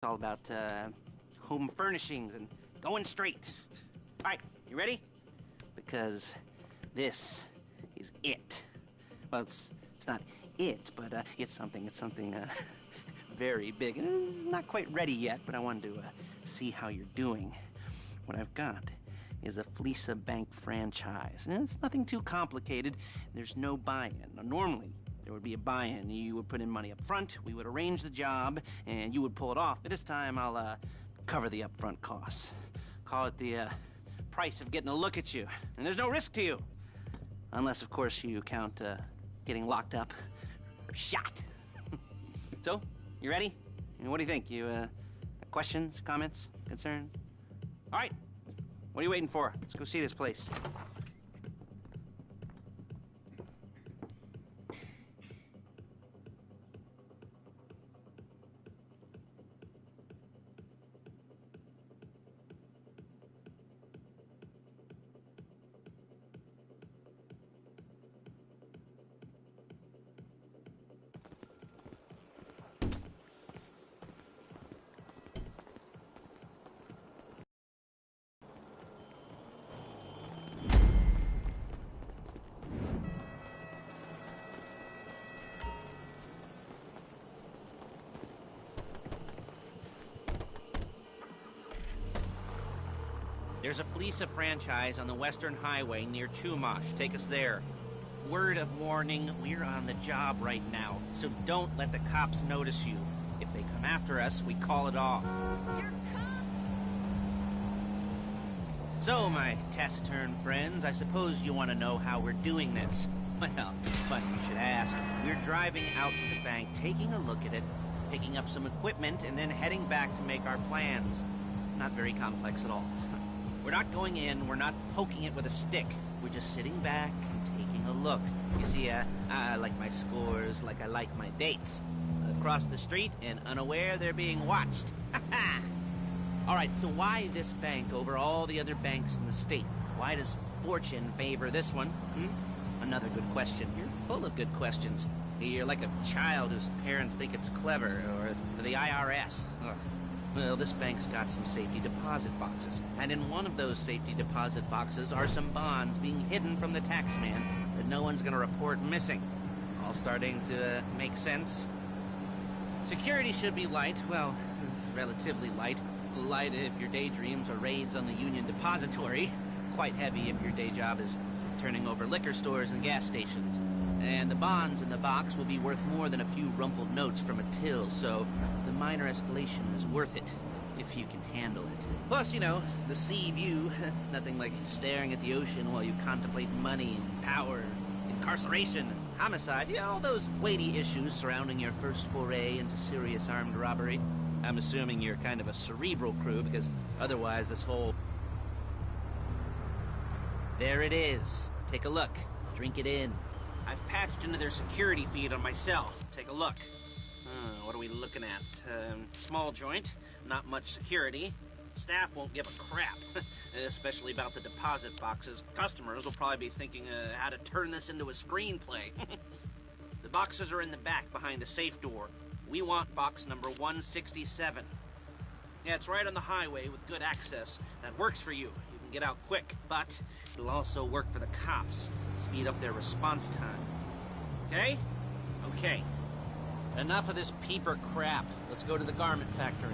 all about home furnishings and going straight. All right, you ready? Because this is it. Well, it's not it, but it's something very big. And it's not quite ready yet, but I wanted to see how you're doing. What I've got is a Fleece Bank franchise. And it's nothing too complicated. There's no buy-in. Now, normally, there would be a buy-in. You would put in money up front, we would arrange the job, and you would pull it off. But this time, I'll cover the upfront costs. Call it the price of getting a look at you. And there's no risk to you. Unless, of course, you count getting locked up or shot. So, you ready? What do you think? You questions, comments, concerns? All right. What are you waiting for? Let's go see this place. There's a Fleece franchise on the Western Highway near Chumash. Take us there. Word of warning, we're on the job right now, so don't let the cops notice you. If they come after us, we call it off. You're So, my taciturn friends, I suppose you want to know how we're doing this. Well, funny you should ask. We're driving out to the bank, taking a look at it, picking up some equipment, and then heading back to make our plans. Not very complex at all. We're not going in, we're not poking it with a stick. We're just sitting back and taking a look. You see, I like my scores like I like my dates. Across the street and unaware they're being watched. All right, so why this bank over all the other banks in the state? Why does fortune favor this one? Another good question. You're full of good questions. You're like a child whose parents think it's clever, or the IRS. Ugh. Well, this bank's got some safety deposit boxes, and in one of those safety deposit boxes are some bonds being hidden from the tax man that no one's gonna report missing. All starting to make sense? Security should be light, well, relatively light. Light if your daydreams are raids on the Union Depository. Quite heavy if your day job is turning over liquor stores and gas stations. And the bonds in the box will be worth more than a few rumpled notes from a till, so the minor escalation is worth it, if you can handle it. Plus, you know, the sea view, nothing like staring at the ocean while you contemplate money and power, incarceration, homicide, you know, all those weighty issues surrounding your first foray into serious armed robbery. I'm assuming you're kind of a cerebral crew, because otherwise this whole... There it is. Take a look. Drink it in. I've patched into their security feed on my cell. Take a look. What are we looking at? Small joint, not much security. Staff won't give a crap, especially about the deposit boxes. Customers will probably be thinking how to turn this into a screenplay. The boxes are in the back behind a safe door. We want box number 167. Yeah, it's right on the highway with good access. That works for you. You can get out quick, but it'll also work for the cops. Speed up their response time. Okay? Okay. Enough of this peeper crap. Let's go to the garment factory.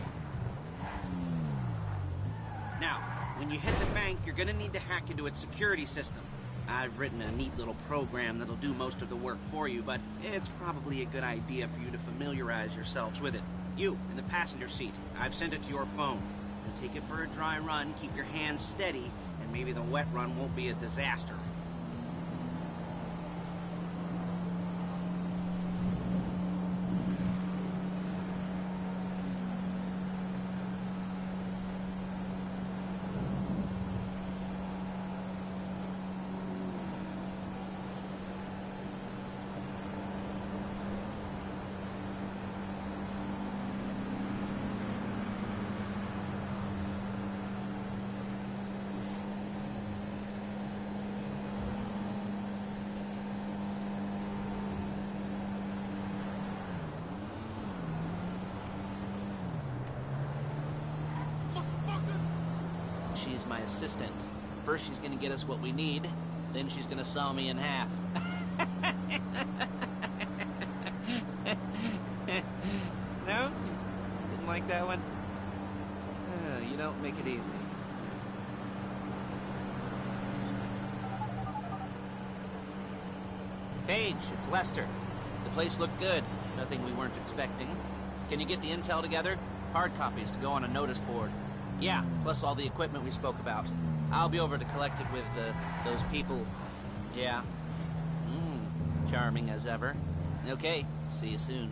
Now, when you hit the bank, you're gonna need to hack into its security system. I've written a neat little program that'll do most of the work for you, but it's probably a good idea for you to familiarize yourselves with it. You, in the passenger seat, I've sent it to your phone. And take it for a dry run, keep your hands steady, and maybe the wet run won't be a disaster. she's my assistant. First she's gonna get us what we need, then she's gonna saw me in half. No? Didn't like that one? You don't make it easy. Paige, it's Lester. The place looked good. Nothing we weren't expecting. Can you get the intel together? Hard copies to go on a notice board. Yeah, plus all the equipment we spoke about. I'll be over to collect it with those people. Yeah. Charming as ever. Okay, see you soon.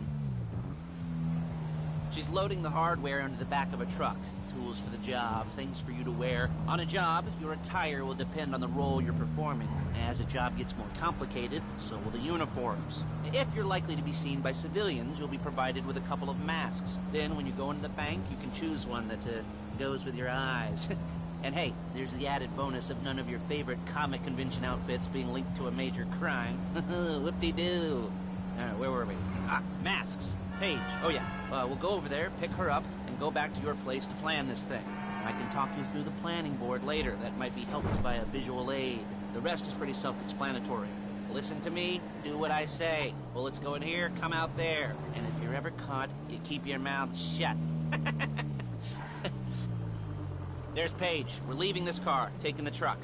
She's loading the hardware into the back of a truck. Tools for the job, things for you to wear. On a job, your attire will depend on the role you're performing. As the job gets more complicated, so will the uniforms. If you're likely to be seen by civilians, you'll be provided with a couple of masks. Then, when you go into the bank, you can choose one that goes with your eyes. And hey, there's the added bonus of none of your favorite comic convention outfits being linked to a major crime. Whoop-de-doo. Alright, where were we? Masks. Paige. Oh yeah, we'll go over there, pick her up, and go back to your place to plan this thing. I can talk you through the planning board later. That might be helped by a visual aid. The rest is pretty self-explanatory. Listen to me, do what I say. Bullets go in here, come out there. And if you're ever caught, you keep your mouth shut. There's Paige. We're leaving this car, taking the truck.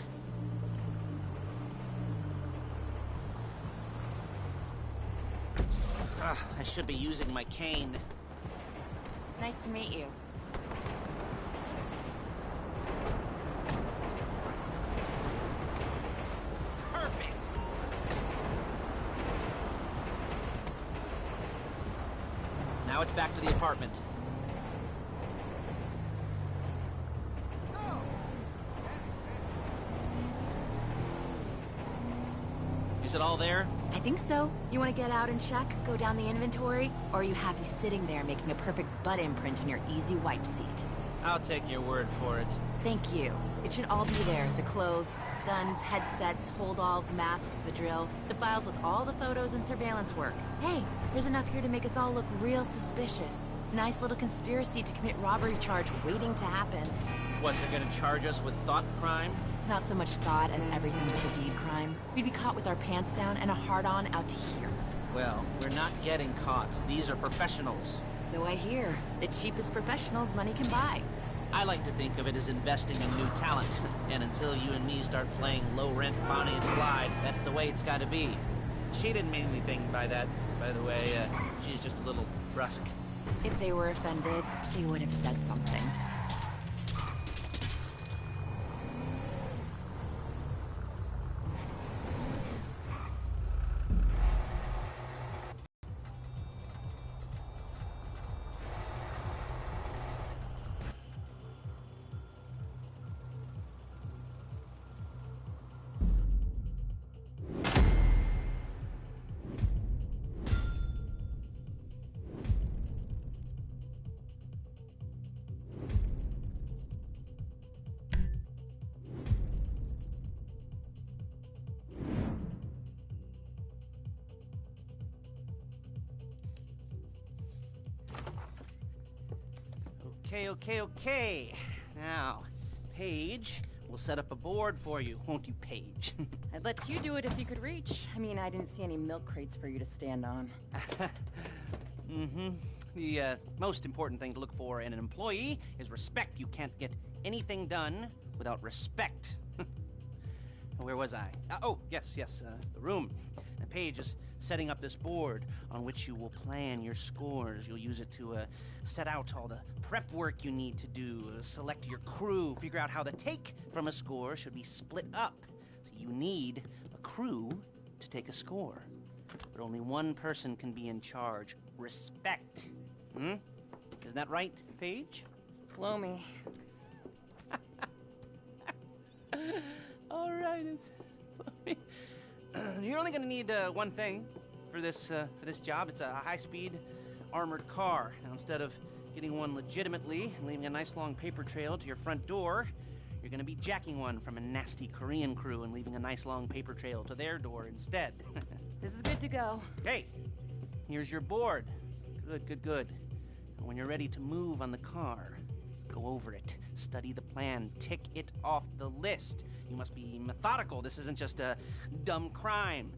I should be using my cane. Nice to meet you. Perfect! Now it's back to the apartment. Is it all there? I think so. You want to get out and check, go down the inventory, or are you happy sitting there making a perfect butt imprint in your easy wipe seat? I'll take your word for it. Thank you. It should all be there. The clothes, guns, headsets, holdalls, masks, the drill, the files with all the photos and surveillance work. Hey, there's enough here to make us all look real suspicious. Nice little conspiracy to commit robbery charge waiting to happen. What, they're gonna charge us with thought crime? Not so much thought as everything but the deed crime. We'd be caught with our pants down and a hard-on out to here. Well, we're not getting caught. These are professionals. So I hear. The cheapest professionals money can buy. I like to think of it as investing in new talent. And until you and me start playing low-rent Bonnie and Clyde, that's the way it's gotta be. She didn't mean anything by that, by the way. She's just a little brusque. If they were offended, they would have said something. Okay. Now, Paige, we'll set up a board for you, won't you, Paige? I'd let you do it if you could reach. I mean, I didn't see any milk crates for you to stand on. The most important thing to look for in an employee is respect. You can't get anything done without respect. Where was I? Yes, the room. And Paige is setting up this board on which you will plan your scores. You'll use it to set out all the prep work you need to do, select your crew, figure out how the take from a score should be split up. So you need a crew to take a score. But only one person can be in charge. Respect. Isn't that right, Paige? Blow me. All right. You're only going to need one thing for this job. It's a high-speed armored car. Now, instead of getting one legitimately and leaving a nice long paper trail to your front door, you're going to be jacking one from a nasty Korean crew and leaving a nice long paper trail to their door instead. This is good to go. Hey, here's your board. Good. And when you're ready to move on the car, Go over it, study the plan, tick it off the list. You must be methodical. This isn't just a dumb crime.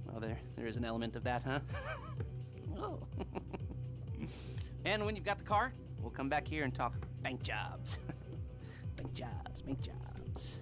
Well, there is an element of that, huh? Oh. And when you've got the car, we'll come back here and talk bank jobs. Bank jobs, bank jobs.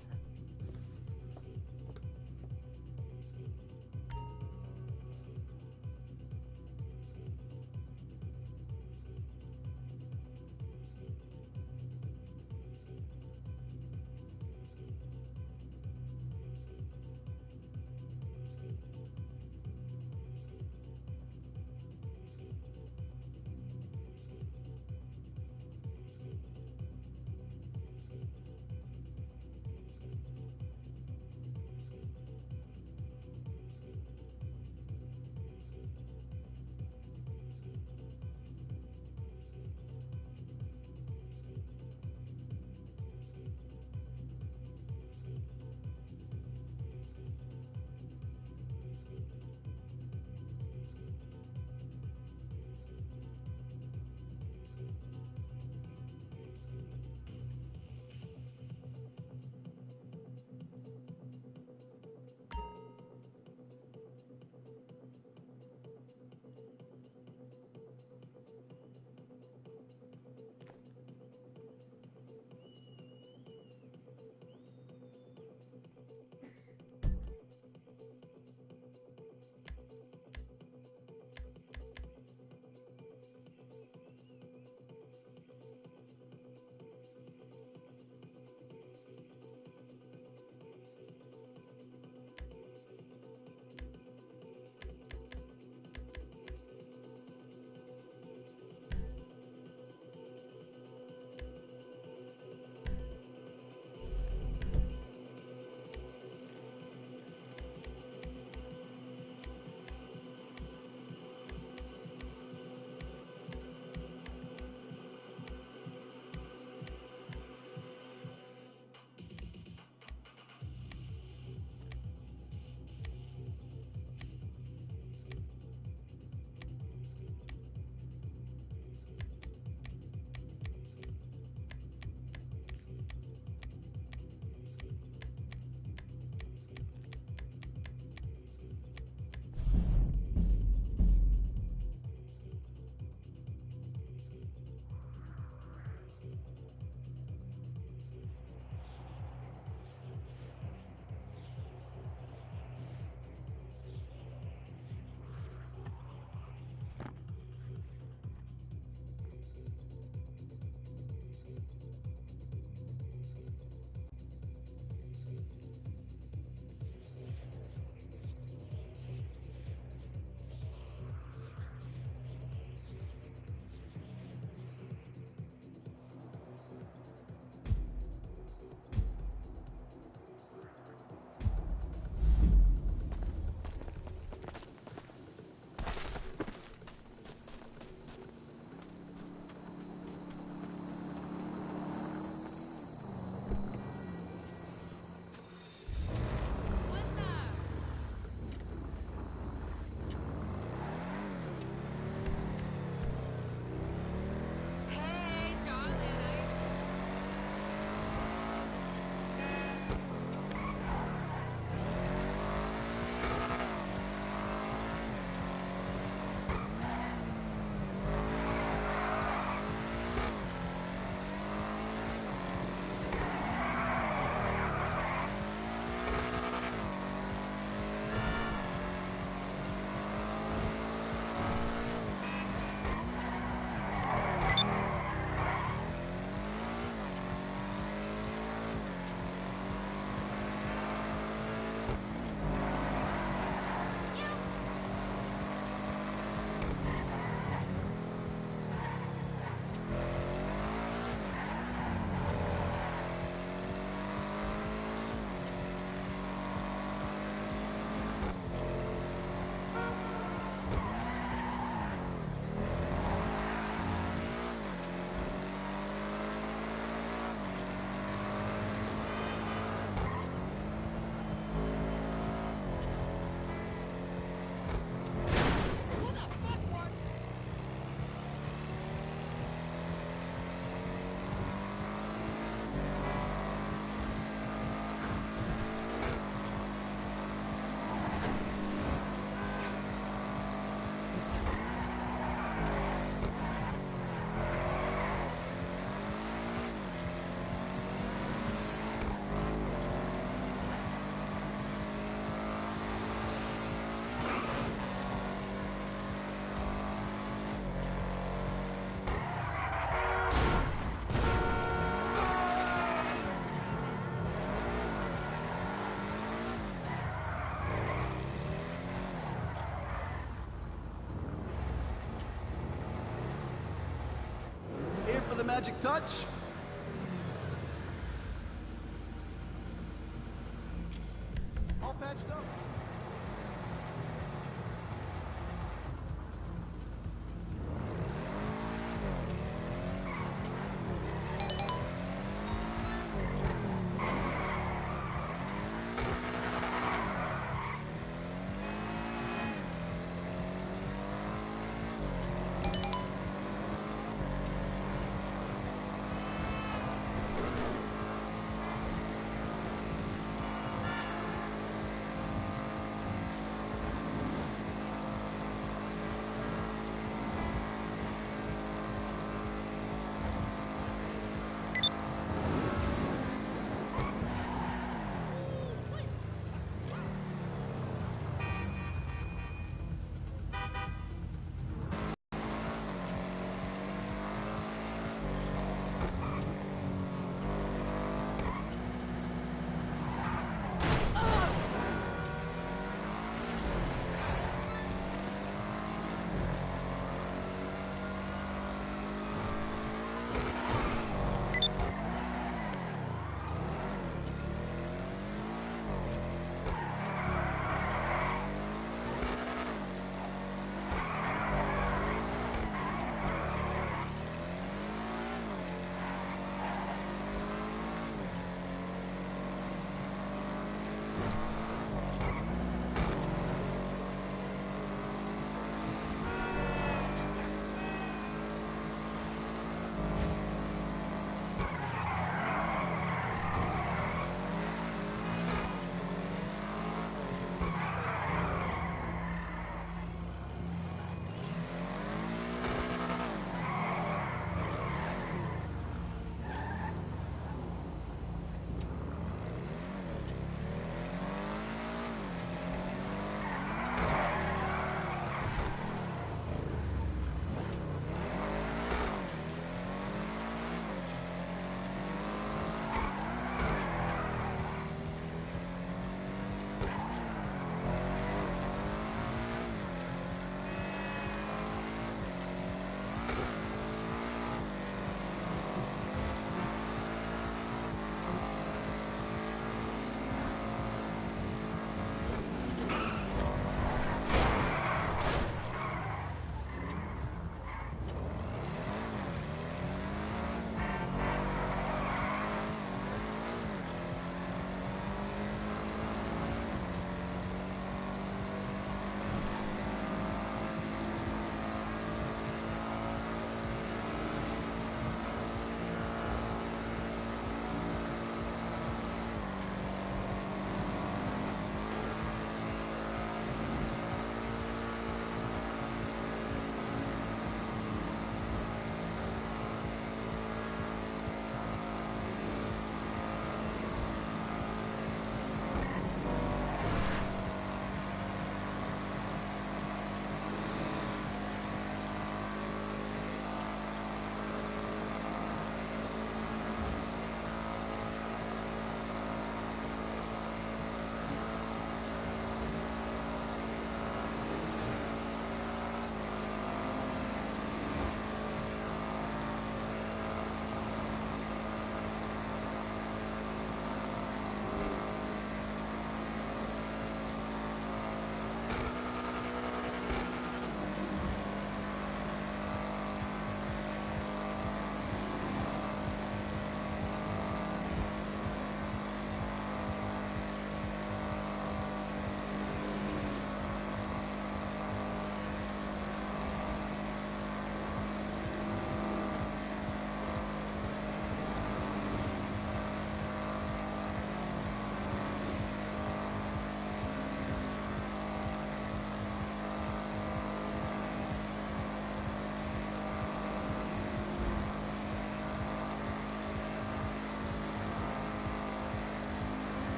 the magic touch? All patched up.